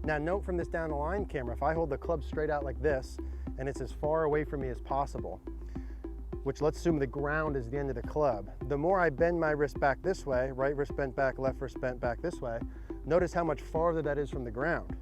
Now note from this down the line camera, if I hold the club straight out like this and it's as far away from me as possible, which let's assume the ground is the end of the club, the more I bend my wrist back this way, right wrist bent back, left wrist bent back this way, notice how much farther that is from the ground.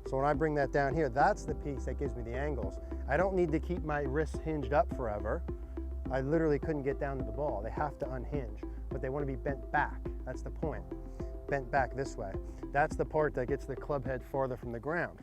So when I bring that down here, that's the piece that gives me the angles. I don't need to keep my wrists hinged up forever. I literally couldn't get down to the ball. They have to unhinge, but they want to be bent back. That's the point. Bent back this way. That's the part that gets the club head farther from the ground.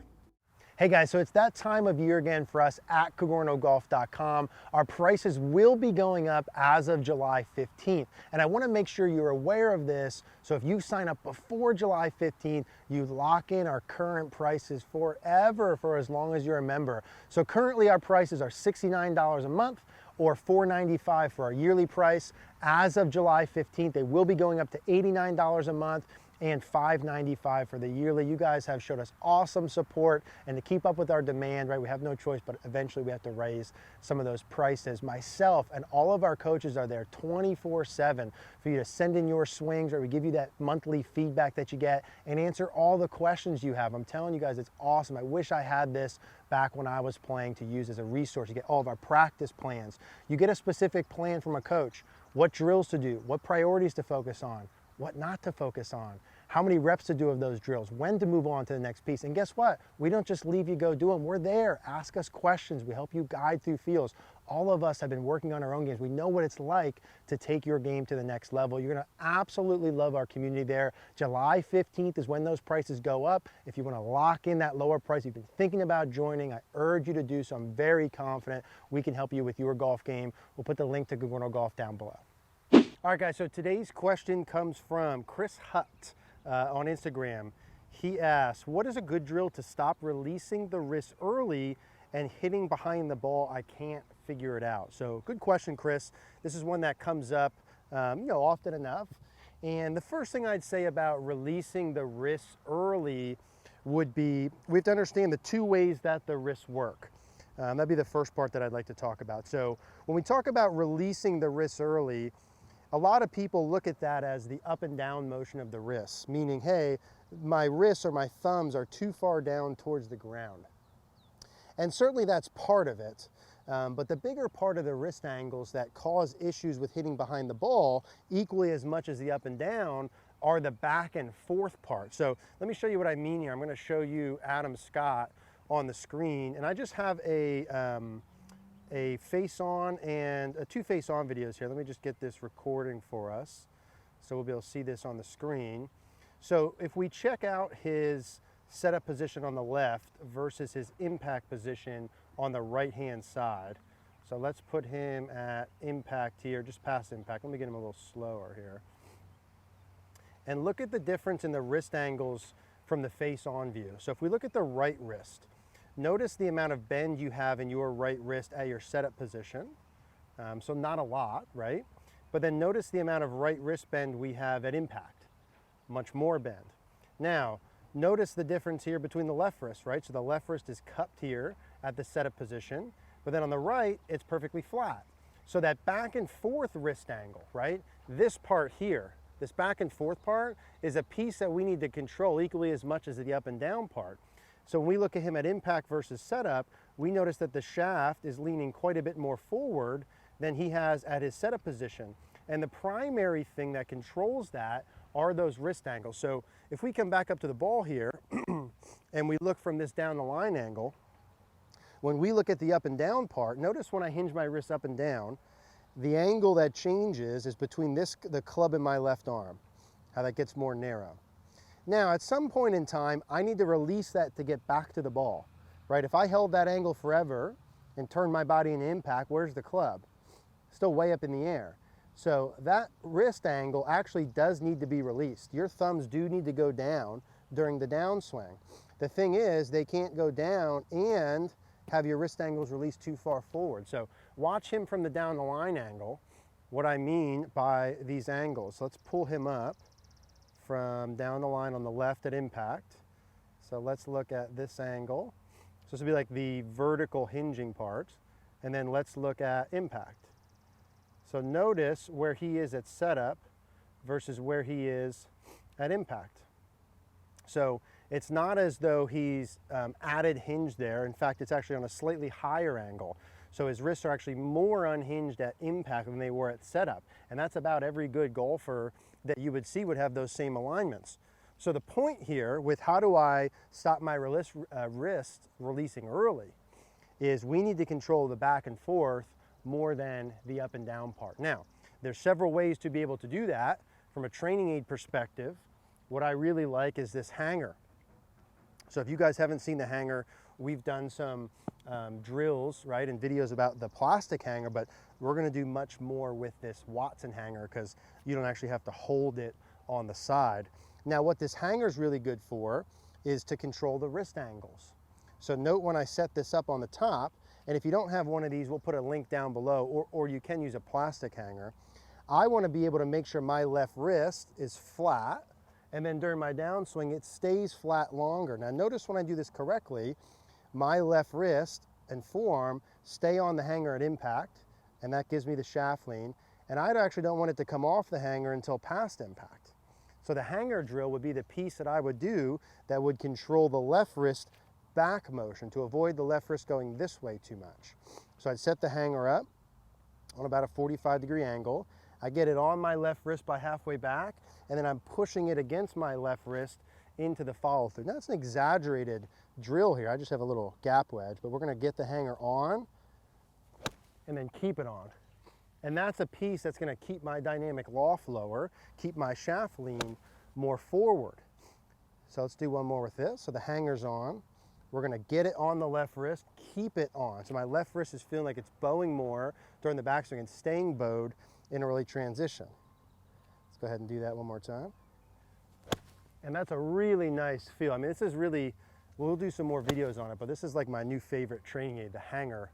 Hey guys, so it's that time of year again for us at CogornoGolf.com. Our prices will be going up as of July 15th. And I want to make sure you're aware of this. So if you sign up before July 15th, you lock in our current prices forever for as long as you're a member. So currently our prices are $69 a month or $495 for our yearly price. As of July 15th, they will be going up to $89 a month and $595 for the yearly. You guys have showed us awesome support, and to keep up with our demand, right, we have no choice, but eventually we have to raise some of those prices. Myself and all of our coaches are there 24/7 for you to send in your swings, or we give you that monthly feedback that you get and answer all the questions you have. I'm telling you guys, it's awesome. I wish I had this back when I was playing to use as a resource. You get all of our practice plans. You get a specific plan from a coach, what drills to do, what priorities to focus on, what not to focus on, how many reps to do of those drills, when to move on to the next piece. And guess what? We don't just leave you go do them. We're there. Ask us questions. We help you guide through feels. All of us have been working on our own games. We know what it's like to take your game to the next level. You're going to absolutely love our community there. July 15th is when those prices go up. If you want to lock in that lower price, you've been thinking about joining, I urge you to do so. I'm very confident we can help you with your golf game. We'll put the link to Cogorno Golf down below. All right, guys, so today's question comes from Chris Hutt on Instagram. He asks, what is a good drill to stop releasing the wrist early and hitting behind the ball? I can't figure it out. So good question, Chris. This is one that comes up often enough. And the first thing I'd say about releasing the wrist early would be, we have to understand the two ways that the wrists work. That'd be the first part that I'd like to talk about. So when we talk about releasing the wrists early, a lot of people look at that as the up and down motion of the wrists, meaning, hey, my wrists or my thumbs are too far down towards the ground. And certainly that's part of it. But the bigger part of the wrist angles that cause issues with hitting behind the ball, equally as much as the up and down, are the back and forth part. So let me show you what I mean here. I'm going to show you Adam Scott on the screen, and I just have a face-on and two face-on videos here. Let me just get this recording for us so we'll be able to see this on the screen. So if we check out his setup position on the left versus his impact position on the right-hand side. So let's put him at impact here, just past impact. Let me get him a little slower here. And look at the difference in the wrist angles from the face-on view. So if we look at the right wrist, notice the amount of bend you have in your right wrist at your setup position. So not a lot, right? But then notice the amount of right wrist bend we have at impact. Much more bend. Now, notice the difference here between the left wrist, right? So the left wrist is cupped here at the setup position, but then on the right, it's perfectly flat. So that back and forth wrist angle, right? This part here, this back and forth part is a piece that we need to control equally as much as the up and down part. So when we look at him at impact versus setup, we notice that the shaft is leaning quite a bit more forward than he has at his setup position. And the primary thing that controls that are those wrist angles. So if we come back up to the ball here and we look from this down the line angle, when we look at the up and down part, notice when I hinge my wrist up and down, the angle that changes is between the club and my left arm, how that gets more narrow. Now, at some point in time, I need to release that to get back to the ball, right? If I held that angle forever and turned my body into impact, where's the club? Still way up in the air. So that wrist angle actually does need to be released. Your thumbs do need to go down during the downswing. The thing is, they can't go down and have your wrist angles released too far forward. So watch him from the down the line angle, what I mean by these angles. So let's pull him up from down the line on the left at impact. So let's look at this angle. So this would be like the vertical hinging part. And then let's look at impact. So notice where he is at setup versus where he is at impact. So It's not as though he's added hinge there. In fact, it's actually on a slightly higher angle. So his wrists are actually more unhinged at impact than they were at setup. And that's about every good golfer that you would see would have those same alignments. So the point here with how do I stop my wrist releasing early is we need to control the back and forth more than the up and down part. Now, there's several ways to be able to do that. From a training aid perspective, what I really like is this hanger. So if you guys haven't seen the hanger, we've done some drills, right, and videos about the plastic hanger, but we're gonna do much more with this Watson hanger because you don't actually have to hold it on the side. Now, what this hanger is really good for is to control the wrist angles. So note when I set this up on the top, and if you don't have one of these, we'll put a link down below, or you can use a plastic hanger. I want to be able to make sure my left wrist is flat, and then during my downswing, it stays flat longer. Now notice when I do this correctly, my left wrist and forearm stay on the hanger at impact, and that gives me the shaft lean, and I actually don't want it to come off the hanger until past impact. So the hanger drill would be the piece that I would do that would control the left wrist back motion to avoid the left wrist going this way too much. So I'd set the hanger up on about a 45-degree angle. I get it on my left wrist by halfway back, and then I'm pushing it against my left wrist into the follow through. Now that's an exaggerated drill here. I just have a little gap wedge, but we're gonna get the hanger on and then keep it on. And that's a piece that's gonna keep my dynamic loft lower, keep my shaft lean more forward. So let's do one more with this. So the hanger's on. We're gonna get it on the left wrist, keep it on. So my left wrist is feeling like it's bowing more during the backswing and staying bowed in early transition. Let's go ahead and do that one more time. And that's a really nice feel. I mean, this is really, we'll do some more videos on it, but this is like my new favorite training aid, the hanger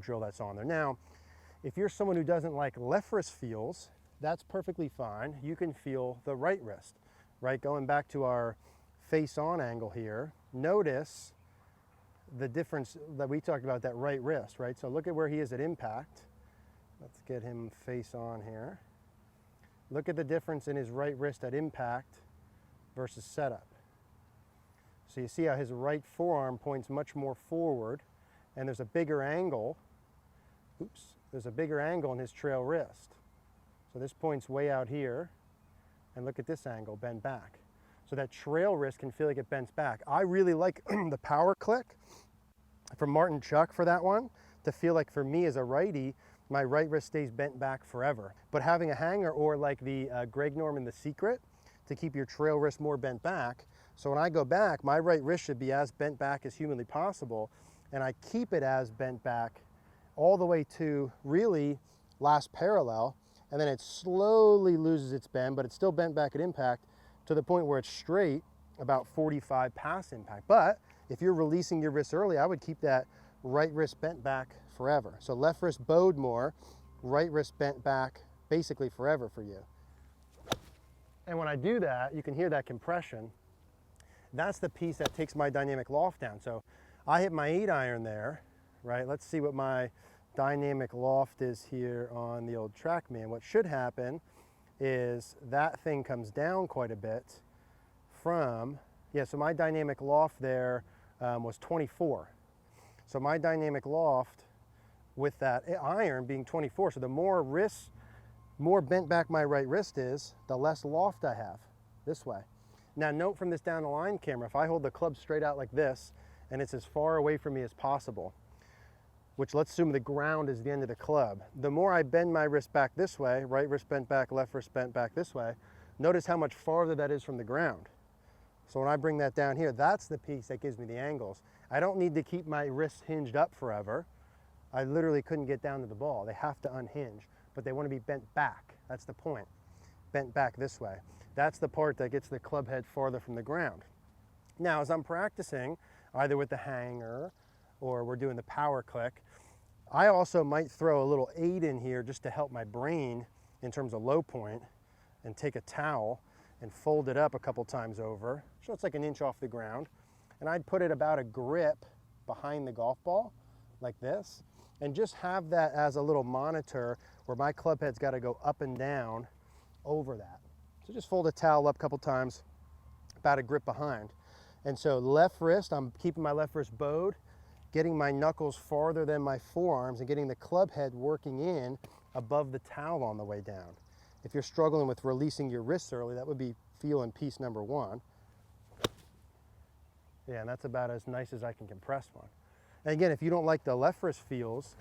drill that's on there. Now, if you're someone who doesn't like left wrist feels, that's perfectly fine. You can feel the right wrist, right? Going back to our face on angle here, notice the difference that we talked about, that right wrist, right? So look at where he is at impact. Let's get him face on here. Look at the difference in his right wrist at impact versus setup. So you see how his right forearm points much more forward, and there's a bigger angle. Oops, there's a bigger angle in his trail wrist. So this points way out here, and look at this angle, bent back. So that trail wrist can feel like it bends back. I really like the power click from Martin Chuck for that one, to feel like for me as a righty, my right wrist stays bent back forever. But having a hanger, or like the Greg Norman The Secret, to keep your trail wrist more bent back. So when I go back, my right wrist should be as bent back as humanly possible, and I keep it as bent back all the way to really last parallel, and then it slowly loses its bend, but it's still bent back at impact to the point where it's straight about 45 past impact. But if you're releasing your wrist early, I would keep that right wrist bent back forever. So left wrist bowed more, right wrist bent back basically forever for you. And when I do that, you can hear that compression. That's the piece that takes my dynamic loft down. So I hit my 8-iron there, right? Let's see what my dynamic loft is here on the old TrackMan. What should happen is that thing comes down quite a bit from, yeah, so my dynamic loft there was 24. So my dynamic loft with that iron being 24, so the more bent back my right wrist is, the less loft I have this way. Now note from this down the line camera, if I hold the club straight out like this and it's as far away from me as possible, which let's assume the ground is the end of the club, the more I bend my wrist back this way, right wrist bent back, left wrist bent back this way, notice how much farther that is from the ground. So when I bring that down here, that's the piece that gives me the angles. I don't need to keep my wrists hinged up forever. I literally couldn't get down to the ball. They have to unhinge, but they want to be bent back. That's the point. Bent back this way. That's the part that gets the club head farther from the ground. Now, as I'm practicing, either with the hanger or we're doing the power click, I also might throw a little aid in here just to help my brain in terms of low point, and take a towel and fold it up a couple times over, so it's like an inch off the ground. And I'd put it about a grip behind the golf ball, like this, and just have that as a little monitor where my club head's got to go up and down over that. So just fold a towel up a couple times, about a grip behind. And so left wrist, I'm keeping my left wrist bowed, getting my knuckles farther than my forearms and getting the club head working in above the towel on the way down. If you're struggling with releasing your wrists early, that would be feel in piece number one. Yeah, and that's about as nice as I can compress one. And again, if you don't like the left wrist feels,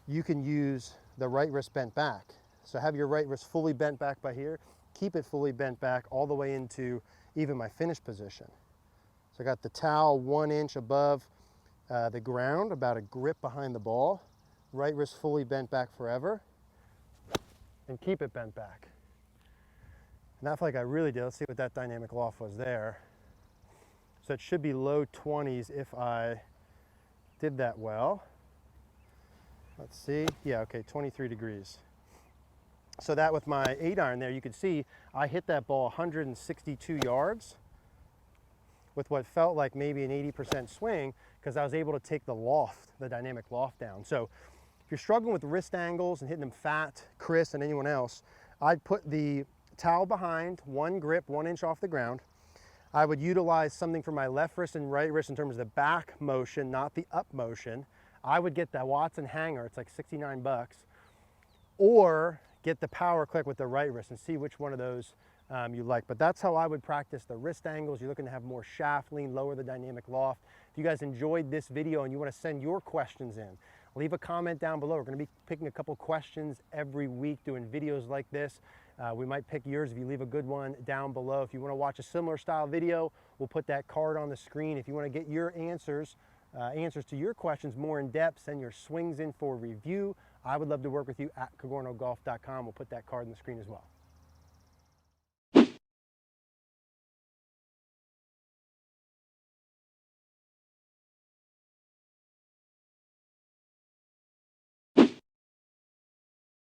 you can use the right wrist bent back. So have your right wrist fully bent back by here, keep it fully bent back all the way into even my finish position. So I got the towel 1 inch above the ground, about a grip behind the ball, right wrist fully bent back forever, and keep it bent back. And I feel like I really did. Let's see what that dynamic loft was there. So it should be low 20s if I did that well. Let's see. Yeah, okay, 23 degrees. So that with my 8-iron there, you can see I hit that ball 162 yards with what felt like maybe an 80% swing because I was able to take the loft, the dynamic loft down. So if you're struggling with wrist angles and hitting them fat, Chris and anyone else, I'd put the towel behind, one grip, 1 inch off the ground. I would utilize something for my left wrist and right wrist in terms of the back motion, not the up motion. I would get the Watson hanger, it's like 69 bucks, or get the power click with the right wrist and see which one of those you like. But that's how I would practice the wrist angles. You're looking to have more shaft lean, lower the dynamic loft. If you guys enjoyed this video and you want to send your questions in, leave a comment down below. We're going to be picking a couple questions every week doing videos like this. We might pick yours if you leave a good one down below. If you want to watch a similar style video, we'll put that card on the screen. If you want to get your answers to your questions more in depth, send your swings in for review. I would love to work with you at cogornogolf.com. We'll put that card on the screen as well.